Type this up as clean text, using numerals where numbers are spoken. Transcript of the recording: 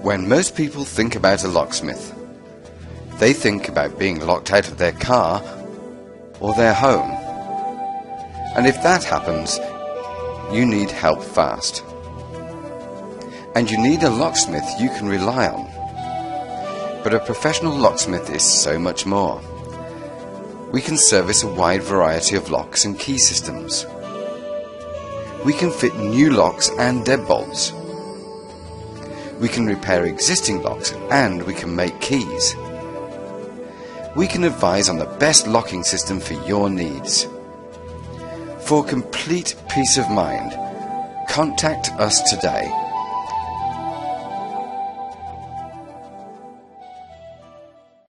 When most people think about a locksmith, they think about being locked out of their car or their home. And if that happens, you need help fast. And you need a locksmith you can rely on. But a professional locksmith is so much more. We can service a wide variety of locks and key systems. We can fit new locks and deadbolts. We can repair existing locks and we can make keys. We can advise on the best locking system for your needs. For complete peace of mind, contact us today